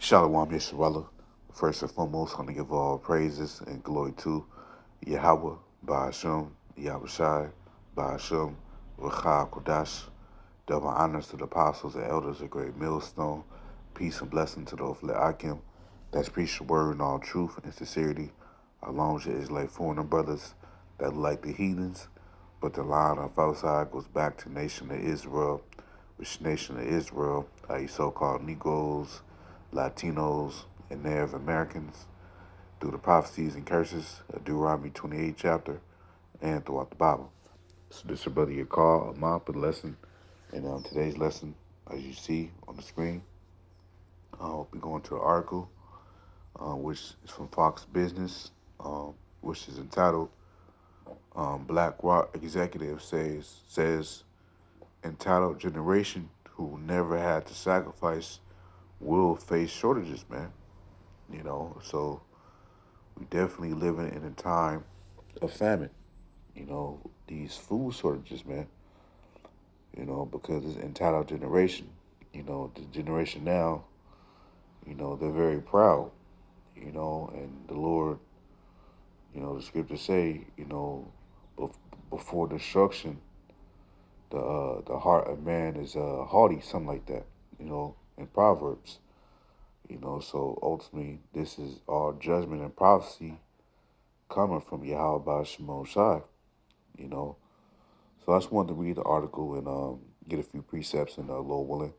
Shalom Yisrael. First and foremost, I want to give all praises and glory to Yahweh, Ba'ashem, Yahushai, Ba'ashem, Rachah Kodash. Double honors to the apostles and elders of Great Millstone. Peace and blessing to those Akim that's preach the word in all truth and sincerity, along with Israelite foreigner brothers that like the heathens, but the line of outside goes back to nation of Israel, which nation of Israel, you so-called Negroes, Latinos, and Native Americans, through the prophecies and curses of Deuteronomy 28 chapter, and throughout the Bible. So this is your brother Yakar, a mom for the lesson. And today's lesson, as you see on the screen, we're going to an article, which is from Fox Business, which is entitled Black Rock Executive says entitled generation who never had to sacrifice will face shortages, man. So we definitely living in a time of famine. These food shortages, man. Because it's entitled generation. The generation now, they're very proud. And the Lord, the scriptures say, before destruction, the heart of man is haughty, something like that. In Proverbs. So ultimately, this is all judgment and prophecy coming from Yahweh Shimon Shai. You know, so I just wanted to read the article and get a few precepts and Lord willing,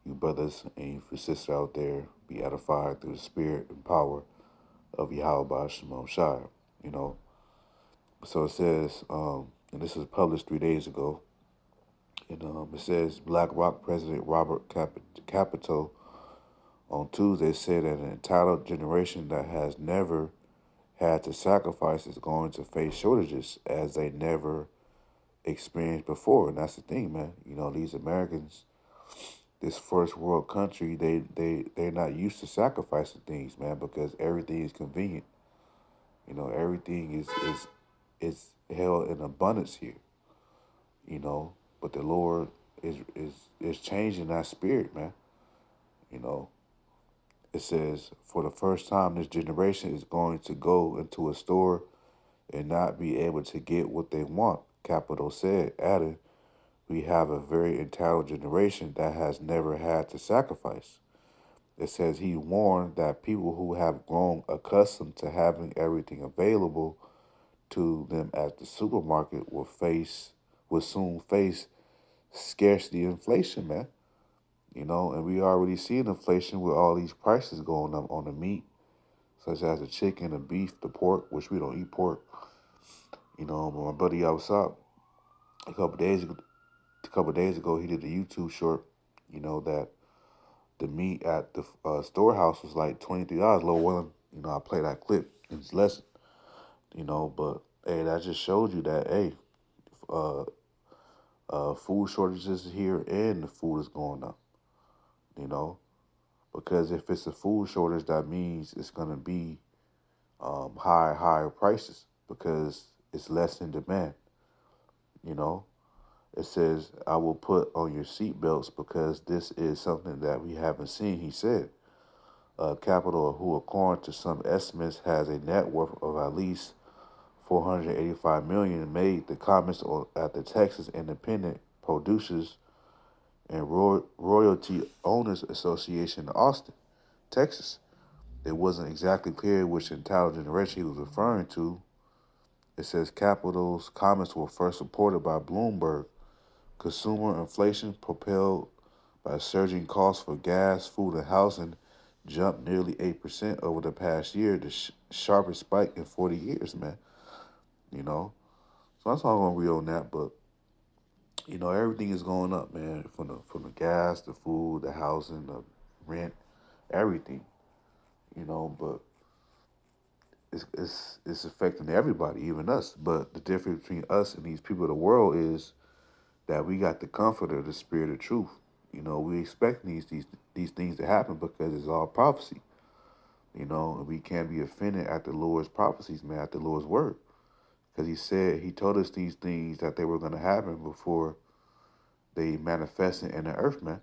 you brothers and you sisters out there be edified through the spirit and power of Yahweh Shimon Shai. You know, so it says, and this was published 3 days ago. And it says Black Rock President Robert Capito on Tuesday said that an entitled generation that has never had to sacrifice is going to face shortages as they never experienced before. And that's the thing, man. These Americans, this first world country, they're not used to sacrificing things, man, because everything is convenient. Everything is held in abundance here. But the Lord is changing that spirit, man. You know, it says, for the first time, this generation is going to go into a store and not be able to get what they want, Capito said, adding, we have a very entitled generation that has never had to sacrifice. It says he warned that people who have grown accustomed to having everything available to them at the supermarket will soon face scarcity inflation, man. And we already see inflation with all these prices going up on the meat, such as the chicken, the beef, the pork, which we don't eat pork. But my buddy outside a couple days ago, he did a YouTube short. That the meat at the storehouse was like $23. Low willing, I play that clip in his lesson. But hey, that just showed you that uh, food shortages is here and the food is going up. Because if it's a food shortage, that means it's gonna be higher prices because it's less in demand. You know, it says, I will put on your seatbelts because this is something that we haven't seen, he said. Capito, who according to some estimates has a net worth of at least 485 million, made the comments at the Texas Independent Producers and Royalty Owners Association in Austin, Texas. It wasn't exactly clear which entitled generation he was referring to. It says Capito's comments were first reported by Bloomberg. Consumer inflation propelled by surging costs for gas, food, and housing jumped nearly 8% over the past year, the sharpest spike in 40 years, man. So that's all I'm going to read on that, but, everything is going up, man, from the gas, the food, the housing, the rent, everything, but it's affecting everybody, even us. But the difference between us and these people of the world is that we got the comfort of the spirit of truth. We expect these things to happen because it's all prophecy. And we can't be offended at the Lord's prophecies, man, at the Lord's word. Because he told us these things that they were going to happen before they manifested in the earth, man.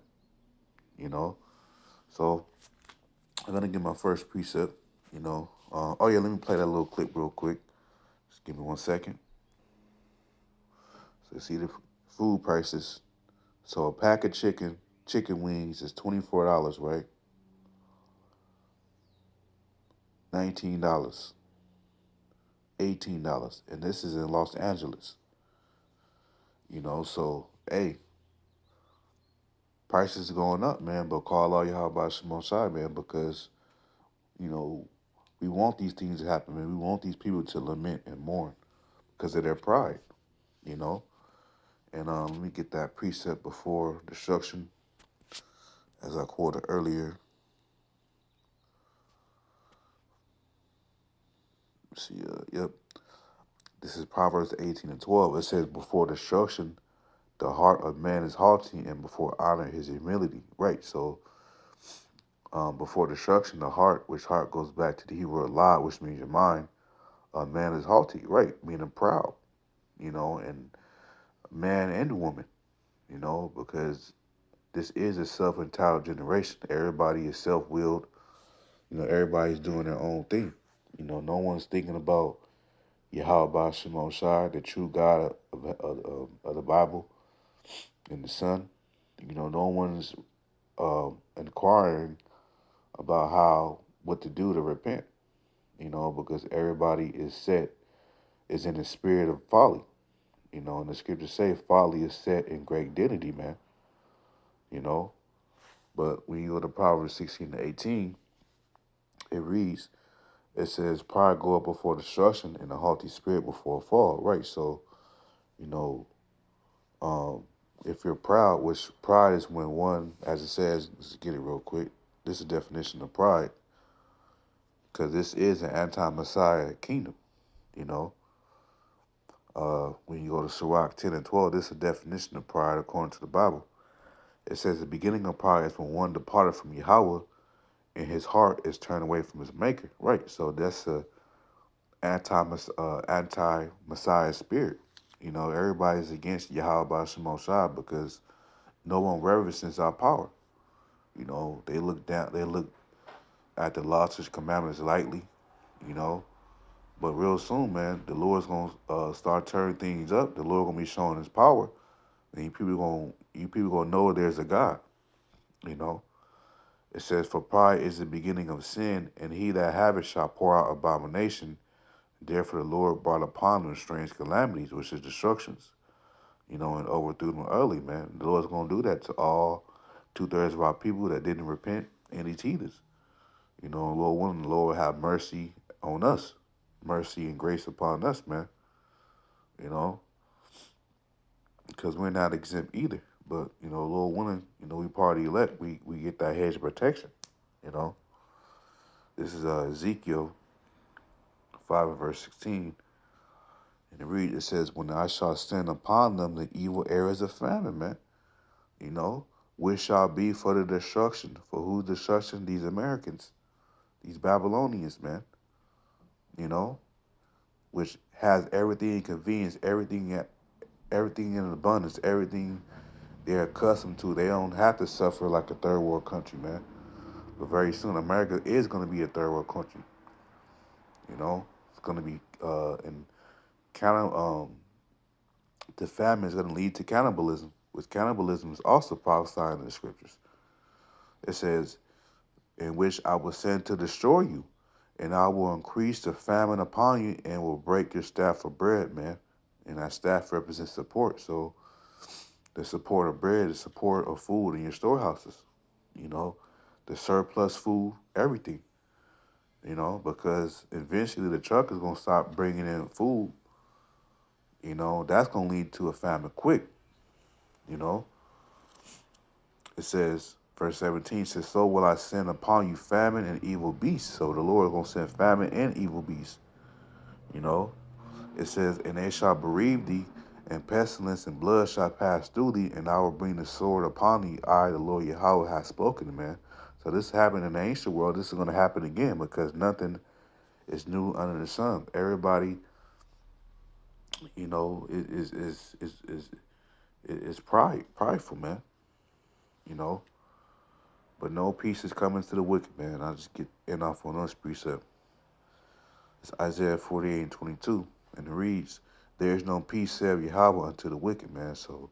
So I'm gonna get my first precept. Oh yeah, let me play that little clip real quick. Just give me 1 second. So see the food prices. So a pack of chicken wings is $24, right? $19, $18, and this is in Los Angeles. So hey, prices are going up, man. But call all y'all about Shemosai, man, because you know we want these things to happen, man. We want these people to lament and mourn because of their pride, you know. And let me get that precept before destruction, as I quoted earlier. Let's see, yep. This is Proverbs 18:12. It says, "Before destruction, the heart of man is haughty, and before honor, his humility." Right. So, before destruction, the heart, which heart goes back to the Hebrew word la, which means your mind. Man is haughty, right? Meaning proud. And man and woman. Because this is a self-entitled generation. Everybody is self-willed. Everybody's doing their own thing. No one's thinking about Yahweh Shimon Shai, the true God of the Bible and the Son. No one's inquiring about what to do to repent. Because everybody is in the spirit of folly. And the scriptures say folly is set in great dignity, man. You know, but when you go to Proverbs 16:18, it reads, it says, "Pride go up before destruction, and a haughty spirit before a fall." Right. So, you know, um, if you're proud, which pride is when one, as it says, let's get it real quick. This is a definition of pride, because this is an anti-Messiah kingdom. You know, when you go to Sirach 10:12, this is a definition of pride according to the Bible. It says the beginning of pride is when one departed from Yahweh and his heart is turned away from his maker. Right. So that's a anti Messiah spirit. Everybody's against Yahweh Shemon Shai because no one reverences our power. They look down, they look at the laws and commandments lightly, you know. But real soon, man, the Lord's gonna start turning things up. The Lord gonna be showing His power, and you people gonna know there's a God. You know, it says, "For pride is the beginning of sin, and he that have it shall pour out abomination. Therefore, the Lord brought upon them strange calamities, which is destructions. And overthrew them early, man. The Lord's gonna do that to all 2/3 of our people that didn't repent and His heathens. Lord willing, the Lord will have mercy on us, mercy and grace upon us, man. You know, because we're not exempt either. But Lord willing, we part of the elect. We get that hedge of protection. You know, this is Ezekiel 5:16, and it says, "When I shall send upon them the evil areas of famine, man, which shall be for the destruction. For whose destruction? These Americans, these Babylonians, man. You know, which has everything in convenience, everything in abundance, everything they're accustomed to. They don't have to suffer like a third world country, man. But very soon, America is going to be a third world country. It's going to be and kind of the famine is going to lead to cannibalism, which cannibalism is also prophesied in the scriptures. It says, "In which I will send to destroy you, and I will increase the famine upon you, and will break your staff for bread," man. And that staff represents support. So the support of bread, the support of food in your storehouses, you know, the surplus food, everything, because eventually the truck is going to stop bringing in food. That's going to lead to a famine quick, you know. It says, verse 17 says, "So will I send upon you famine and evil beasts." So the Lord is going to send famine and evil beasts, you know. It says, "And they shall bereave thee, and pestilence and blood shall pass through thee, and I will bring the sword upon thee. I, the Lord Yahweh, have spoken," man. So this happened in the ancient world. This is going to happen again because nothing is new under the sun. Everybody, is prideful, man. You know, But no peace is coming to the wicked, man. I just get in off on this precept. It's Isaiah 48:22, and it reads, "There is no peace, save Yahweh, unto the wicked, man." So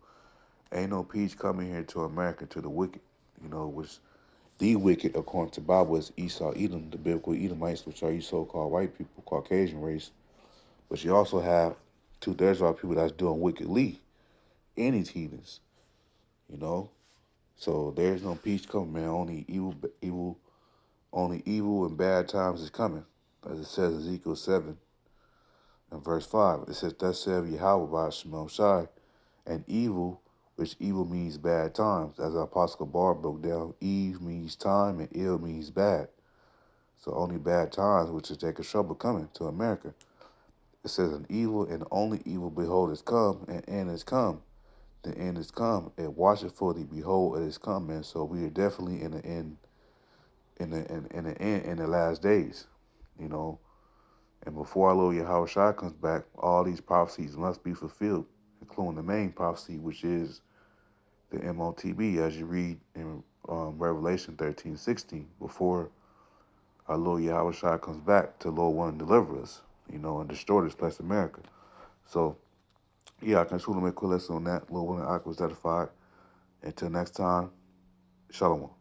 ain't no peace coming here to America to the wicked. Which the wicked, according to the Bible, is Esau, Edom, the biblical Edomites, which are you so-called white people, Caucasian race. But you also have there's our people that's doing wickedly, any heathens, you know. So there's no peace coming, man. Only evil and bad times is coming, as it says in Ezekiel 7 and verse 5. It says, "Thus saith Yahweh by Shemel Shai, and evil, which evil means bad times." As the Apostle Bar broke down, Eve means time and ill means bad. So only bad times, which is taking trouble coming to America. It says, "An evil and only evil, behold, is come, and end is come. The end is come, and watch it for thee, behold, it is come, man." So we are definitely in the end, in the last days, you know. And before our Lord Yahweh Shai comes back, all these prophecies must be fulfilled, including the main prophecy, which is the MOTB, as you read in Revelation 13:16, before our Lord Yahweh Shai comes back to Lord one and deliver us, and destroy this place, America. So, yeah, I can truly make a quick lesson on that. Lord one and Ak was edified. Until next time, Shalom.